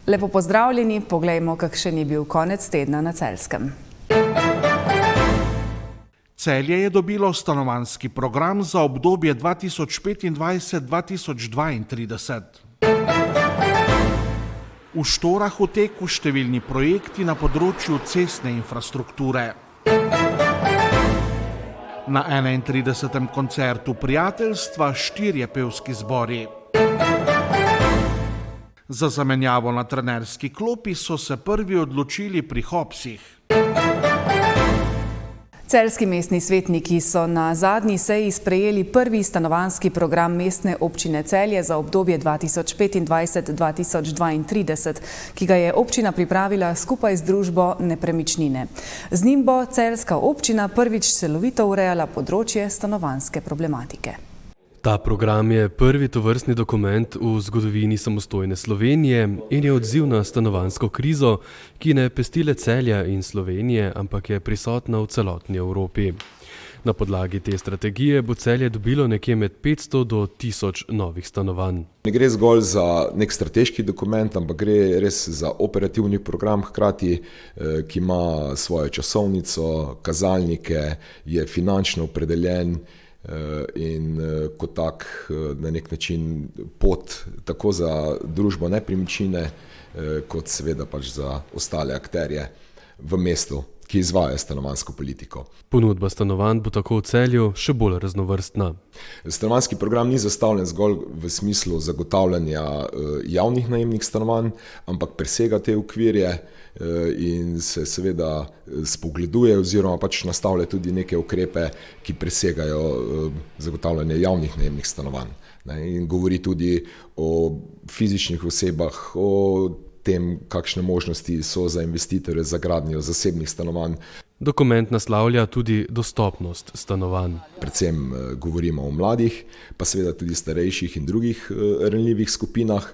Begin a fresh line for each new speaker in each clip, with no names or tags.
Lepo pozdravljeni, poglejmo, kakšen je bil konec tedna na Celjskem.
Celje je dobilo stanovanjski program za obdobje 2025-2032. V Štorah v teku številni projekti na področju cestne infrastrukture. Na 31. koncertu prijateljstva 4 pevski zbori. Za zamenjavo na trenerski klopi so se prvi odločili pri Hopsih.
Celjski mestni svetniki so na zadnji seji sprejeli prvi stanovanjski program mestne občine Celje za obdobje 2025-2032, ki ga je občina pripravila skupaj z družbo Nepremičnine. Z njim bo celjska občina prvič celovito urejala področje stanovanjske problematike.
Ta program je prvi tovrstni dokument v zgodovini samostojne Slovenije in je odziv na stanovanjsko krizo, ki ne pesti le Celja in Slovenije, ampak je prisotna v celotni Evropi. Na podlagi te strategije bo Celje dobilo nekje med 500 do 1000 novih stanovanj.
Ne gre zgolj za nek strateški dokument, ampak gre res za operativni program hkrati, ki ima svojo časovnico, kazalnike, je finančno opredeljen, in kot tak na nek način pot tako za družbo Nepremičnine, kot seveda pač za ostale akterje v mestu, ki izvajajo stanovanjsko politiko.
Ponudba stanovanj bo tako v Celju še bolj raznovrstna.
Stanovanjski program ni zastavljen zgolj v smislu zagotavljanja javnih najemnih stanovanj, ampak presega te okvirje in se seveda spogleduje oziroma pač nastavlja tudi neke ukrepe, ki presegajo zagotavljanje javnih najemnih stanovanj. In govori tudi o fizičnih osebah, o tem, kakšne možnosti so za investitorje za gradnjo zasebnih stanovanj.
Dokument naslavlja tudi dostopnost stanovanj.
Predvsem govorimo o mladih, pa seveda tudi starejših in drugih ranljivih skupinah.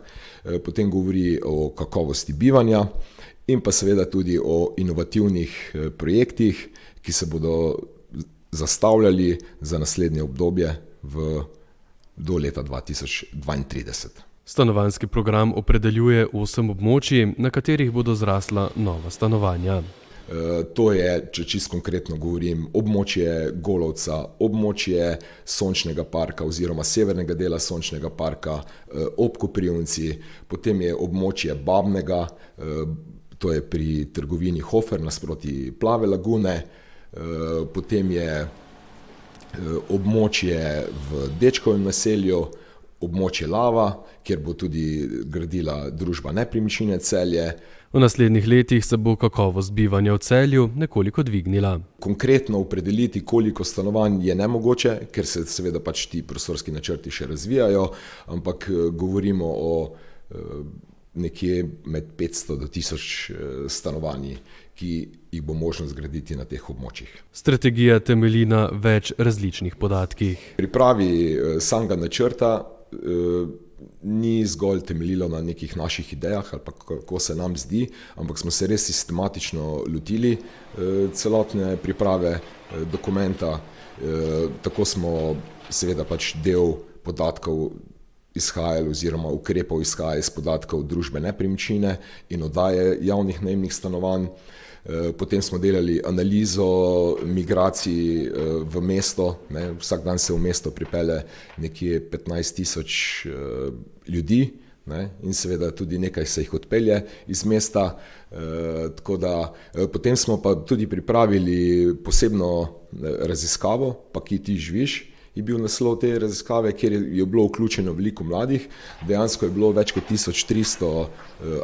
Potem govori o kakovosti bivanja in pa seveda tudi o inovativnih projektih, ki se bodo zastavljali za naslednje obdobje do leta 2032.
Stanovanjski program opredeljuje 8 območij, na katerih bodo zrasla nova stanovanja.
To je, če čisto konkretno govorim, območje Golovca, območje Sončnega parka oziroma severnega dela Sončnega parka ob Koprivnici, potem je območje Babnega, to je pri trgovini Hofer nasproti Plave lagune, potem je območje v Dečkovem naselju, območje Lava, kjer bo tudi gradila družba Nepremičnine Celje.
V naslednjih letih se bo kakovost bivanja v Celju nekoliko dvignila.
Konkretno opredeliti, koliko stanovanj je nemogoče, ker se seveda pač ti prostorski načrti še razvijajo, ampak govorimo o nekje med 500 do 1000 stanovanji, ki jih bo možno zgraditi na teh območjih.
Strategija temelji na več različnih podatkih.
Pripravi samega načrta ni zgolj temeljilo na nekih naših idejah ali pa kako se nam zdi, ampak smo se res sistematično lotili celotne priprave dokumenta. Tako smo seveda pač del podatkov izhajali oziroma ukrepov izhaja iz podatkov družbe Nepremičnine in oddaje javnih najemnih stanovanj. Potem smo delali analizo migracij v mesto. Vsak dan se v mesto pripelje nekje 15 000 ljudi in seveda tudi nekaj se jih odpelje iz mesta. Potem smo pa tudi pripravili posebno raziskavo, pa ki ti živiš, je bil naslov te raziskave, kjer je bilo vključeno veliko mladih. Dejansko je bilo več kot 1300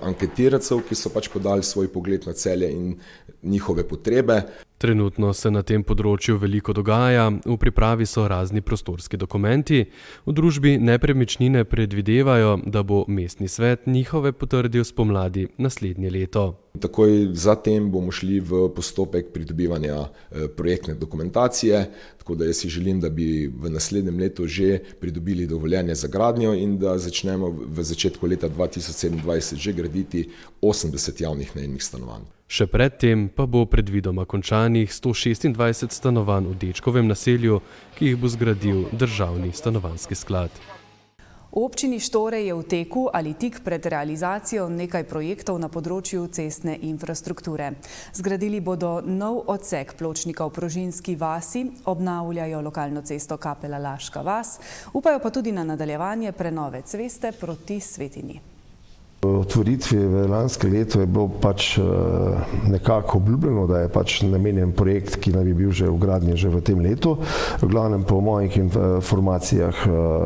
anketirancev, ki so pač podali svoj pogled na Celje in njihove potrebe.
Trenutno se na tem področju veliko dogaja, v pripravi so razni prostorski dokumenti. V družbi Nepremičnine predvidevajo, da bo mestni svet njihove potrdil spomladi naslednje leto.
Takoj zatem bomo šli v postopek pridobivanja projektne dokumentacije, tako da jaz si želim, da bi v naslednjem letu že pridobili dovoljenje za gradnjo in da začnemo v začetku leta 2027 že graditi 80 javnih najemnih stanovanj.
Še predtem pa bo predvidoma končanih 126 stanovanj v Dečkovem naselju, ki jih bo zgradil državni stanovanjski sklad.
V občini Štore je v teku ali tik pred realizacijo nekaj projektov na področju cestne infrastrukture. Zgradili bodo nov odsek pločnika v Prožinski vasi, obnavljajo lokalno cesto Kapela-Laška vas, upajo pa tudi na nadaljevanje prenove ceste proti Svetini.
Otvoritvi v lansko leto je bilo nekako obljubljeno, da je namenjen projekt, ki naj bi bil že v gradnji že v tem letu. V glavnem po mojih informacijah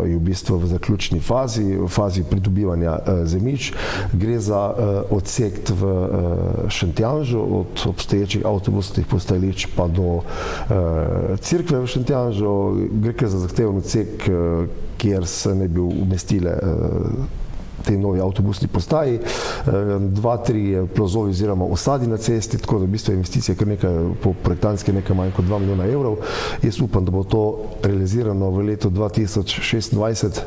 je v bistvu v zaključni fazi, v fazi pridobivanja zemljišč. Gre za odsek v Šentjanžu, od obstoječih avtobusnih postajališč pa do cerkve v Šentjanžu. Gre za zahteven odsek, kjer se ne bi umestile te novi avtobusni postaji, 2-3 plazovi oziroma osadi na cesti, tako da v bistvu investicija kar nekaj, po projektantski nekaj manj kot 2 milijona evrov. Jaz upam, da bo to realizirano v letu 2026,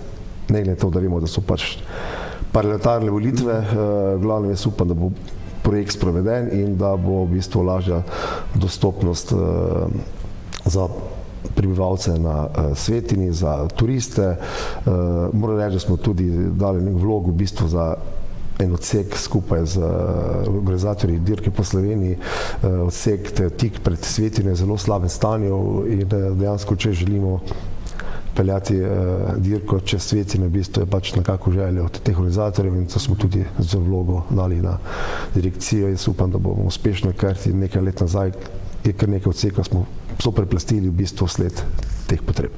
ne glede na to, da vemo, da so parlamentarne volitve, glavno jaz upam, da bo projekt sproveden in da bo v bistvu lažja dostopnost za prebivalce na Svetini, za turiste. Moram reči, da smo tudi dali nek vlog v bistvu za en odsek skupaj z organizatorji dirke po Sloveniji. Odsek tik pred Svetino je v zelo slabem stanju in dejansko, če želimo peljati dirko čez Svetino, v bistvu je nekako želja od teh organizatorjev in to smo tudi z vlogo dali na direkcijo. Jaz upam, da bomo uspešno, ker nekaj let nazaj je kar nekaj odsekov so preplastili v bistvu sled teh potreb.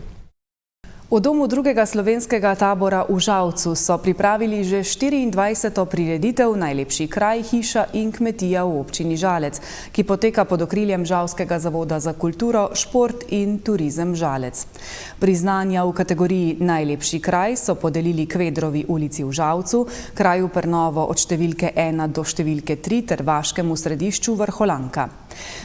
V domu drugega slovenskega tabora v Žalcu so pripravili že 24. prireditev Najlepši kraj, hiša in kmetija v občini Žalec, ki poteka pod okriljem Žalskega zavoda za kulturo, šport in turizem Žalec. Priznanja v kategoriji Najlepši kraj so podelili Kvedrovi ulici v Žalcu, kraju Prnovo od številke 1 do številke 3 ter vaškemu središču Vrholanka.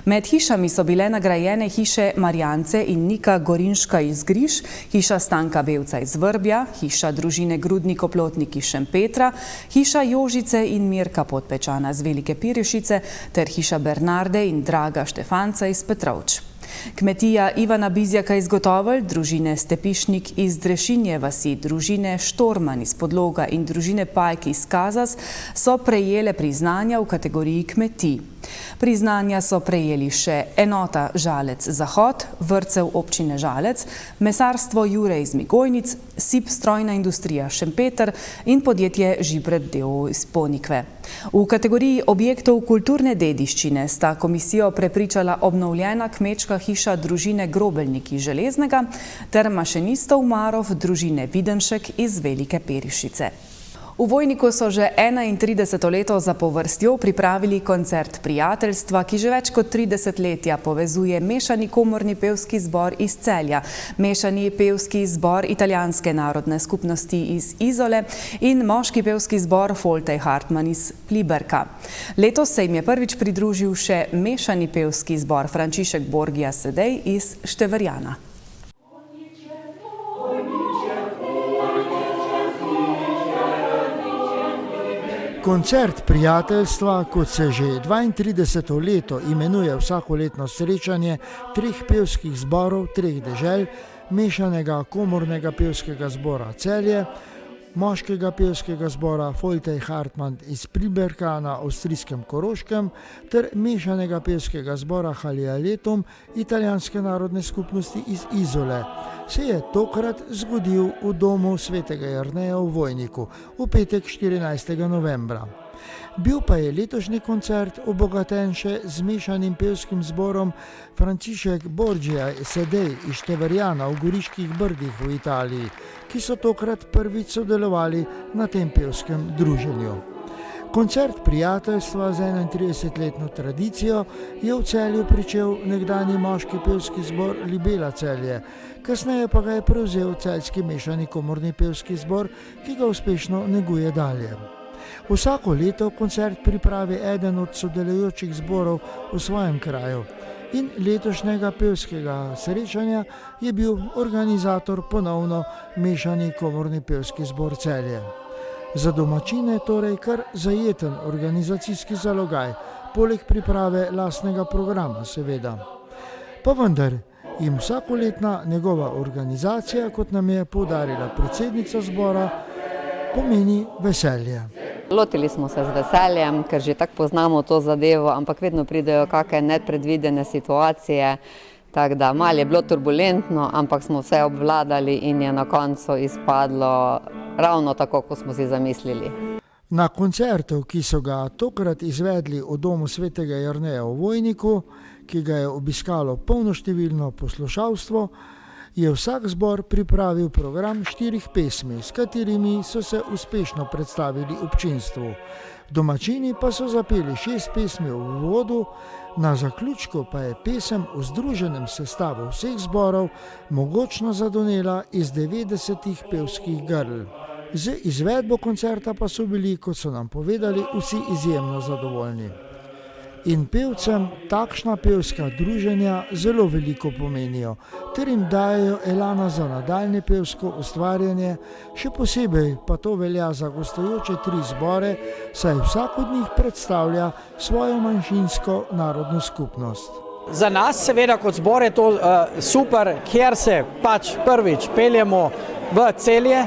Med hišami so bile nagrajene hiše Marjance in Nika Gorinška iz Griž, hiša Stanka Bevca iz Vrbja, hiša družine Grudnik Oplotnik iz Šempetra, hiša Jožice in Mirka Podpečana z Velike Pirešice ter hiša Bernarde in Draga Štefanca iz Petrovč. Kmetija Ivana Bizjaka iz Gotovelj, družine Stepišnik iz Drešinje vasi, družine Štorman iz Podloga in družine Pajk iz Kazas so prejele priznanja v kategoriji kmetij. Priznanja so prejeli še enota Žalec Zahod, vrtcev občine Žalec, mesarstvo Jure iz Migojnic, SIP strojna industrija Šempeter in podjetje Žibret d.o.o. iz Ponikve. V kategoriji objektov kulturne dediščine sta komisijo prepričala obnovljena kmečka hiša družine Grobelnik iz Železnega ter mašinistov Marov družine Videnšek iz Velike Perišice. V Vojniku so že 31. leto zapovrstjo pripravili koncert prijateljstva, ki že več kot 30 letja povezuje mešani komorni pevski zbor iz Celja, mešani pevski zbor italijanske narodne skupnosti iz Izole in moški pevski zbor Foltej Hartmann iz Pliberka. Letos se jim je prvič pridružil še mešani pevski zbor Frančišek Borgija Sedej iz Števerjana.
Koncert prijateljstva, kot se že 32. leto imenuje vsakoletno srečanje treh pevskih zborov treh dežel, mešanega komornega pevskega zbora Celje, moškega pevskega zbora Foltej Hartmann iz Pliberka na avstrijskem Koroškem ter mešanega pevskega zbora Halialetum italijanske narodne skupnosti iz Izole, se je tokrat zgodil v domu svetega Jerneja v Vojniku v petek 14. novembra. Bil pa je letošnji koncert obogaten še z mešanim pevskim zborom Frančišek Borgija Sedej iz Števerjana v Goriških Brdih v Italiji, ki so tokrat prvič sodelovali na tem pevskem druženju. Koncert prijateljstva z 31-letno tradicijo je v Celju pričel nekdanji moški pevski zbor Libela Celje, kasneje pa ga je prevzel celjski mešani komorni pevski zbor, ki ga uspešno neguje dalje. Vsako leto koncert pripravi eden od sodelujočih zborov v svojem kraju in letošnjega pevskega srečanja je bil organizator ponovno mešani komorni pevski zbor Celje. Za domačine torej kar zajeten organizacijski zalogaj, poleg priprave lastnega programa, seveda. Pa vendar jim vsakoletna njegova organizacija, kot nam je poudarila predsednica zbora, pomeni veselje.
Lotili smo se z veseljem, ker že tako poznamo to zadevo, ampak vedno pridejo kakšne nepredvidene situacije. Tako da malo je bilo turbulentno, ampak smo vse obvladali in je na koncu izpadlo ravno tako, kot smo si zamislili.
Na koncertu, ki so ga tokrat izvedli v domu svetega Jerneja v Vojniku, ki ga je obiskalo polnoštevilno poslušalstvo, je vsak zbor pripravil program 4 pesmi, s katerimi so se uspešno predstavili občinstvu. Domačini pa so zapeli 6 pesmi v uvodu, na zaključku pa je pesem v združenem sestavu vseh zborov mogočno zadonela iz 90 pevskih grl. Z izvedbo koncerta pa so bili, kot so nam povedali, vsi izjemno zadovoljni. In pevcem takšna pevska druženja zelo veliko pomenijo, ter jim dajejo elana za nadaljne pevsko ustvarjanje, še posebej pa to velja za gostujoče 3 zbore, saj vsak od njih predstavlja svojo manjšinsko narodno skupnost.
Za nas seveda kot zbor je to super, ker se pač prvič peljemo v Celje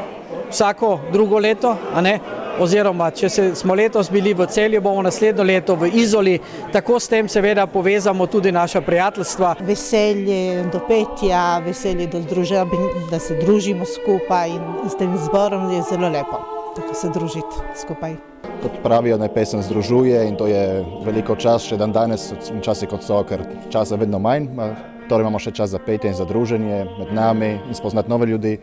vsako drugo leto, a ne? Oziroma, če smo letos bili v Celju, bomo naslednjo leto v Izoli, tako s tem seveda povezamo tudi naša prijateljstva.
Veselje do petja, veselje do združenja, da se družimo skupaj in s tem zborom je zelo lepo, tako se družiti skupaj.
Kot pravijo, naj pesem združuje in to je veliko čas, še dan danes, časi kot so, ker časa vedno manj, torej imamo še čas za petje in za druženje med nami in spoznati nove ljudi,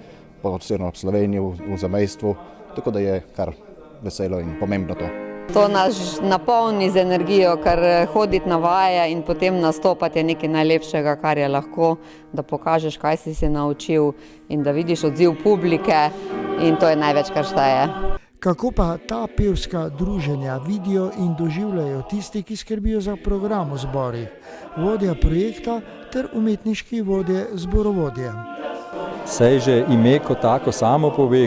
po Sloveniji, v zamejstvu, tako da je kar veselo in pomembno to.
To nas napolni z energijo, ker hoditi na vaje in potem nastopati je nekaj najlepšega, kar je lahko, da pokažeš, kaj si se naučil in da vidiš odziv publike in to je največ, kar šteje.
Kako pa ta pevska druženja vidijo in doživljajo tisti, ki skrbijo za program v zborih, vodja projekta ter umetniški vodje zborovodje?
Saj že ime kot tako samo pove,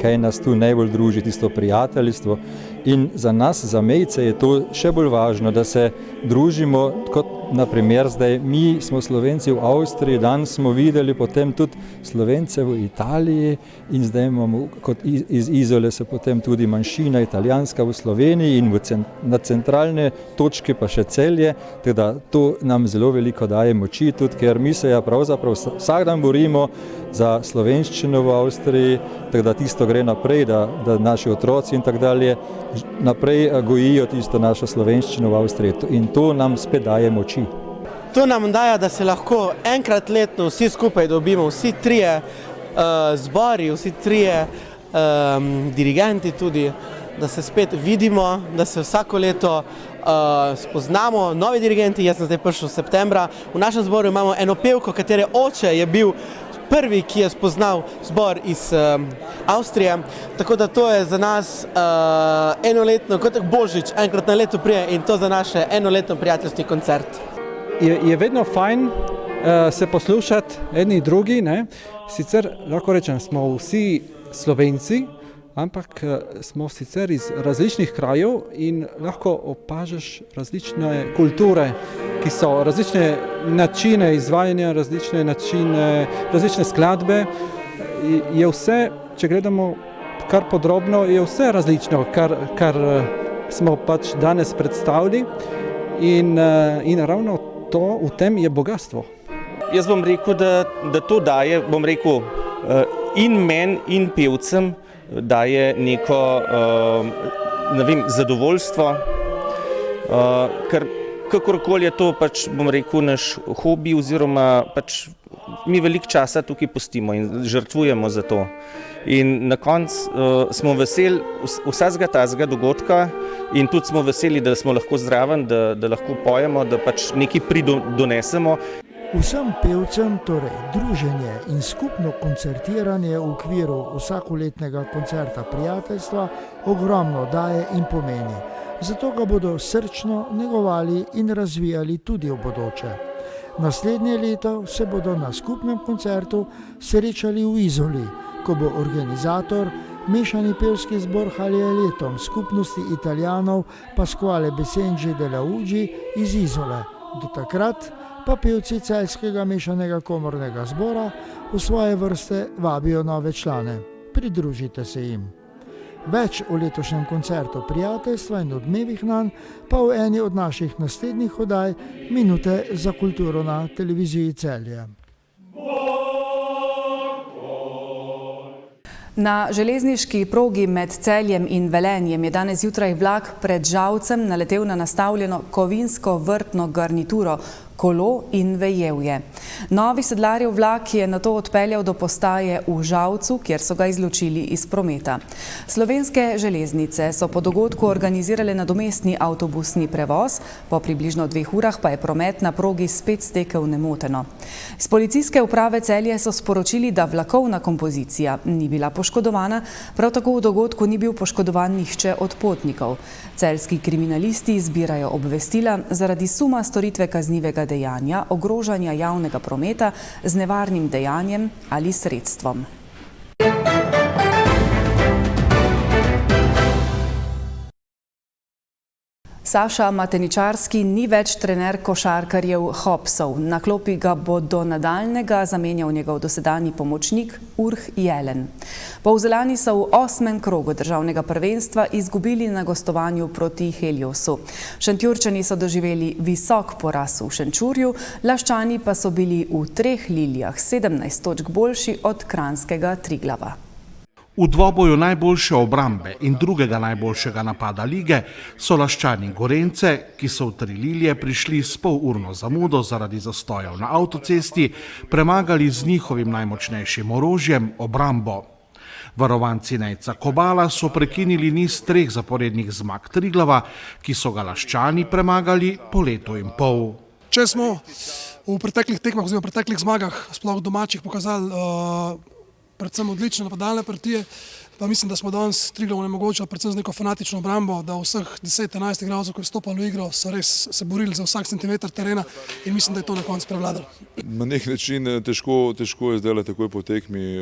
kaj nas tu najbolj druži, tisto prijateljstvo. In za nas, za mejce, je to še bolj važno, da se družimo, kot naprimer zdaj mi smo Slovenci v Avstriji, danes smo videli potem tudi Slovence v Italiji in zdaj imamo kot iz Izole se potem tudi manjšina italijanska v Sloveniji in na centralne točke pa še Celje, teda to nam zelo veliko daje moči, tudi ker mi se pravzaprav vsak dan borimo za slovenščino v Avstriji, tako da tisto gre naprej, da naši otroci in tako dalje naprej gojijo tisto našo slovenščino v Avstriji in to nam spet daje moči.
To nam daje, da se lahko enkrat letno vsi skupaj dobimo, vsi 3 zbori, vsi 3 dirigenti tudi, da se spet vidimo, da se vsako leto spoznamo. Novi dirigenti, jaz sem zdaj prišel septembra, v našem zboru imamo eno pevko, katere oče je bil prvi, ki je spoznal zbor iz Avstrije, tako da to je za nas enoletno, kot božič, enkrat na leto prije in to za naše enoletno prijateljski koncert.
Je vedno fajn se poslušati eni drugi, ne? Sicer lahko rečem, smo vsi Slovenci, ampak smo sicer iz različnih krajev in lahko opažaš različne kulture, ki so različne načine izvajanja, različne skladbe. Je vse, če gledamo kar podrobno, je vse različno, kar smo pač danes predstavili in ravno to v tem je bogatstvo.
Jaz bom rekel, da to daje, bom rekel, in meni in pevcem daje neko zadovoljstvo, ker kakorkoli je to pač, bom rekel, naš hobi oziroma pač mi veliko časa tukaj pustimo in žrtvujemo za to. In na koncu smo veseli vsakega tazga dogodka in tudi smo veseli, da smo lahko zraven, da lahko pojemo, da pač nekaj pridonesemo.
Vsem pevcem torej druženje in skupno koncertiranje v okviru vsakoletnega koncerta prijateljstva ogromno daje in pomeni. Zato ga bodo srčno negovali in razvijali tudi v bodoče. Naslednje leto se bodo na skupnem koncertu srečali v Izoli, ko bo organizator Mešani pevski zbor Halialetom skupnosti Italijanov Pasquale Besenji de la Ugi iz Izole. Do takrat pa pevci celjskega mešanega komornega zbora v svoje vrste vabijo nove člane. Pridružite se jim. Več o letošnjem koncertu prijateljstva in odmevih nanj pa v eni od naših naslednjih oddaj Minute za kulturo na televiziji Celje.
Na železniški progi med Celjem in Velenjem je danes zjutraj vlak pred Žalcem naletel na nastavljeno kovinsko vrtno garnituro, kolo in vejevje. Novi sedlarjev vlak je nato odpeljal do postaje v Žalcu, kjer so ga izločili iz prometa. Slovenske železnice so po dogodku organizirale nadomestni avtobusni prevoz, po približno 2 urah pa je promet na progi spet stekel nemoteno. Iz policijske uprave Celje so sporočili, da vlakovna kompozicija ni bila poškodovana, prav tako v dogodku ni bil poškodovan nihče od potnikov. Celjski kriminalisti zbirajo obvestila zaradi suma storitve kaznivega dejanja, ogrožanja javnega prometa z nevarnim dejanjem ali sredstvom. Saša Mateničarski ni več trener košarkarjev Hopsov. Na klopi ga bo do nadaljnjega zamenjal njegov dosedanji pomočnik Urh Jelen. Polzelani so v 8. krogu državnega prvenstva izgubili na gostovanju proti Heliosu. Šentjurčani so doživeli visok poraz v Šenčurju, Laščani pa so bili v 3 Lilijah 17 točk boljši od kranjskega Triglava.
V dvoboju najboljše obrambe in drugega najboljšega napada lige so Laščani Gorence, ki so v 3 Lilije prišli s polurno zamudo zaradi zastojev na avtocesti, premagali z njihovim najmočnejšim orožjem obrambo. Varovanci Nejca Kobala so prekinili niz 3 zaporednih zmag Triglava, ki so ga Laščani premagali po letu in pol.
Če smo v preteklih tekmah oziroma v preteklih zmagah, sploh domačih, pokazali predvsem odlične napadalne partije, pa mislim, da smo danes Triglav onemogočili predvsem z neko fanatično obrambo, da vseh 10-11 igralcev, ki je stopalo v igro, so res se borili za vsak centimeter terena in mislim, da je to na koncu prevladalo.
Na nek način težko je zdaj takoj po tekmi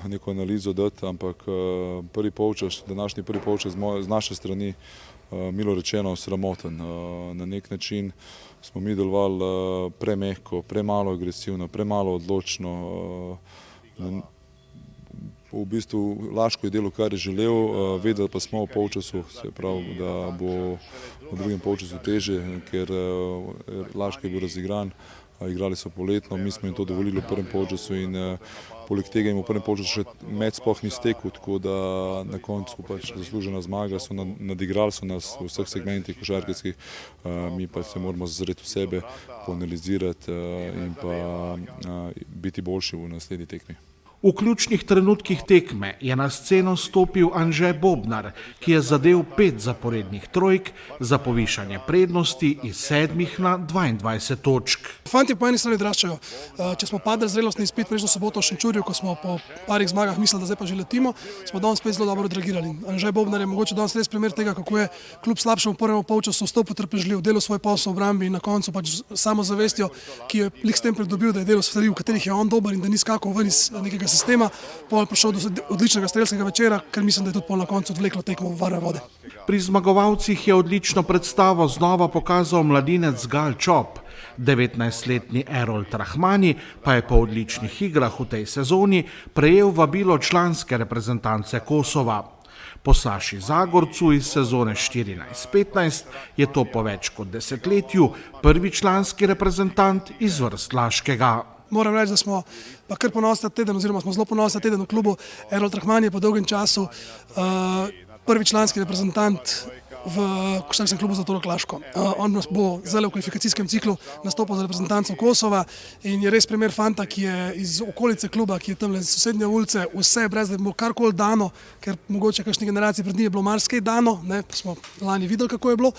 neko analizo dati, ampak prvi polčas, današnji prvi polčas z naše strani, milo rečeno, sramoten. Na nek način smo mi delovali premehko, premalo agresivno, premalo odločno. V bistvu Laško je delo, kar je želel, vedeli pa smo v polčasu, se pravi, da bo v drugem polčasu teže, ker Laško je bil razigran, igrali so poletno, mi smo jim to dovolili v prvem polčasu in poleg tega jim v prvem polčasu še met sploh ni stekel, tako da na koncu pač zaslužena zmaga, so nadigrali so nas v vseh segmentih košarkarskih, mi pa se moramo zazreti v sebe, poanalizirati in pa biti boljši v naslednji tekmi.
V ključnih trenutkih tekme je na sceno stopil Anže Bobnar, ki je zadel 5 zaporednih trojk za povišanje prednosti iz 7 na 22 točk.
Fantje po eni strani odraščajo. Če smo padli zrelostni izpit prejšnjo soboto v Šenčurju, ko smo po parih zmagah mislili, da zdaj pa že letimo, smo danes spet zelo dobro odreagirali. Anže Bobnar je mogoče danes res primer tega, kako je kljub slabšemu prvemu polčasu ostal potrpežljiv, delal svoj posel v obrambi in na koncu pač samozavestjo, ki je lik s tem pridobil, da je delal stvari, v katerih je on dober in da ni skakal ven iz nekega sistema, pol prišel do odličnega strelskega večera, ker mislim, da je tudi pol na koncu odvleklo tekmo v varne vode.
Pri zmagovalcih je odlično predstavo znova pokazal mladinec Gal Čop. 19-letni Erold Rahmani pa je po odličnih igrah v tej sezoni prejel vabilo članske reprezentance Kosova. Po Saši Zagorcu iz sezone 14-15 je to po več kot desetletju prvi članski reprezentant iz vrst Laškega.
Moram reči, da smo pa kar ponosni teden, oziroma smo zelo ponosni teden v klubu. Erold Rahmani je po dolgem času prvi članski reprezentant v košarkarskem klubu Zlatorog Laško. On bo zdaj v kvalifikacijskem ciklu nastopal za reprezentanco Kosova in je res primer fanta, ki je iz okolice kluba, ki je tam iz sosednje ulice, vse brez da bi mu karkoli dano, ker mogoče kakšni generaciji pred njim je bilo marsikaj dano, smo lani videli, kako je bilo,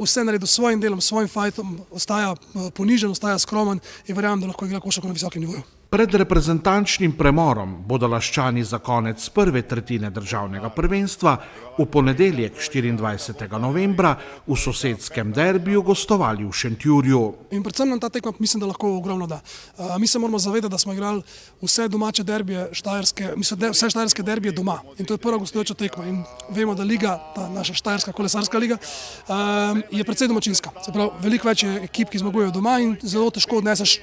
vse naredil s svojim delom, s svojim fajtom, ostaja ponižen, ostaja skromen in verjamem, da lahko igra košarko na visokem nivoju.
Pred reprezentančnim premorom bodo Laščani za konec prve tretjine državnega prvenstva v ponedeljek 24. novembra v sosedskem derbiju gostovali v Šentjurju.
In predvsem nam ta tekma mislim, da lahko ogromno da. Mi se moramo zavedati, da smo igrali vse domače derbije, vse štajerske derbije doma. In to je prva gostujoča tekma. In vemo, da liga, ta naša štajerska kolesarska liga, je precej domačinska. Se pravi, veliko več je ekip, ki zmagujejo doma in zelo težko odneseš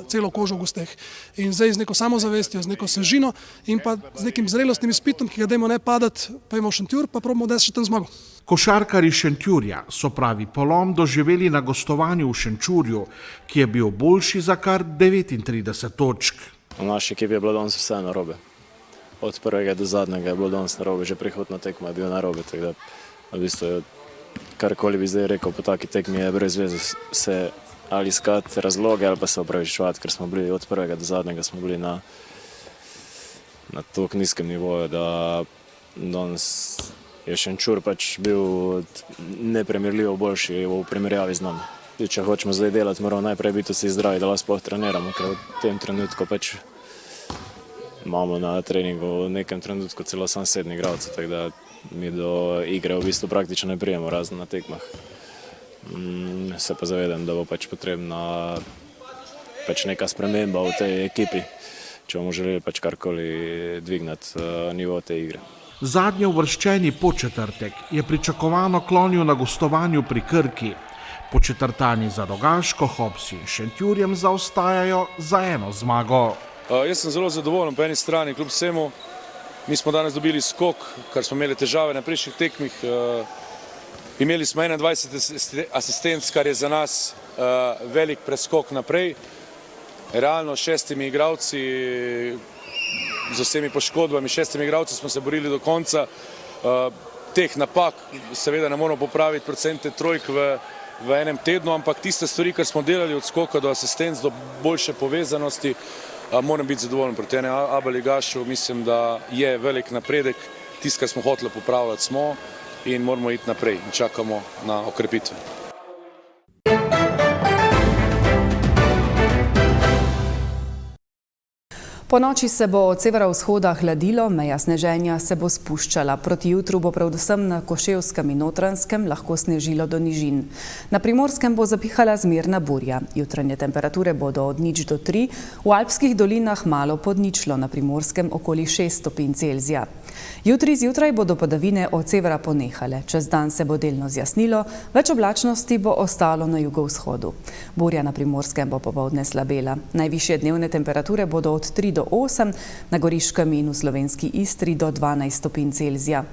celo kožo v gosteh. In zdaj z neko samozavestjo, z neko svežino in pa z nekim zrelostnim izpitom, ki ga dajmo ne padati, pojmo v Šentjur, pa probamo odnesti še tam zmago.
Košarkarji Šentjurja so pravi polom doživeli na gostovanju v Šenčurju, ki je bil boljši za kar 39 točk.
V naši ekipi je bilo danes vse narobe. Od prvega do zadnjega je bilo danes narobe, že prihodna tekma je bil narobe, tako da v bistvu karkoli bi zdaj rekel po taki tekmi je brez veze se ali iskati razloge ali pa se opravičevati, ker smo bili od prvega do zadnjega smo bili na toliko nizkem nivoju, da danes je Šenčur pač bil neprimerljivo boljši v primerjavi z nami. Če hočemo zdaj delati, moramo najprej biti vsi zdravi, da lahko sploh treniramo, ker v tem trenutku pač imamo na treningu v nekem trenutku celo samo 7 igralcev, tako da mi do igre v bistvu praktično ne prijemo, razen na tekmah. Se pa zavedam, da bo pač potrebna pač neka sprememba v tej ekipi, če bomo želeli pač karkoli dvignati nivo te igre.
Zadnje uvrščeni Podčetrtek je pričakovano klonil na gostovanju pri Krki. Podčetrtani za Rogaško, Hopsi in Šentjurjem zaostajajo za eno zmago.
Jaz sem zelo zadovoljen po eni strani, kljub vsemu. Mi smo danes dobili skok, kar smo imeli težave na prejšnjih tekmih. Imeli smo 21 asistenc, kar je za nas velik preskok naprej. Realno s 6 igralci, z vsemi poškodbami, 6 igralci smo se borili do konca. Teh napak seveda ne moramo popraviti procente trojk v enem tednu, ampak tiste stvari, kar smo delali od skoka do asistenc, do boljše povezanosti, moram biti zadovoljen proti ene ABA ligašu. Mislim, da je velik napredek. Tisto, kar smo hoteli popravljati, smo in moramo iti naprej in čakamo na okrepitve.
Po noči se bo od severovzhoda hladilo, meja sneženja se bo spuščala. Proti jutru bo predvsem na Koševskem in Notranjskem lahko snežilo do nižin. Na Primorskem bo zapihala zmerna burja. Jutranje temperature bodo od 0 do 3, v alpskih dolinah malo pod ničlo, na Primorskem okoli 6 stopinj Celzija. Jutri zjutraj bodo padavine od severa ponehale. Čez dan se bo delno zjasnilo, več oblačnosti bo ostalo na jugovzhodu. Burja na Primorskem bo popoldne slabela. Najvišje dnevne temperature bodo od 3 do 8, na Goriškem in v slovenski Istri do 12 stopinj Celzija.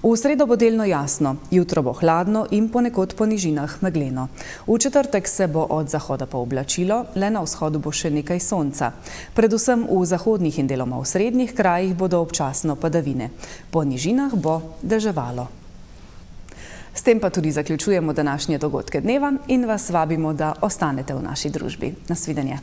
V sredo bo delno jasno, jutro bo hladno in ponekod po nižinah megleno. V četrtek se bo od zahoda pooblačilo, le na vzhodu bo še nekaj sonca. Predvsem v zahodnih in deloma v srednjih krajih bodo občasno padavine. Po nižinah bo deževalo. S tem pa tudi zaključujemo današnje dogodke dneva in vas vabimo, da ostanete v naši družbi. Nasvidenje.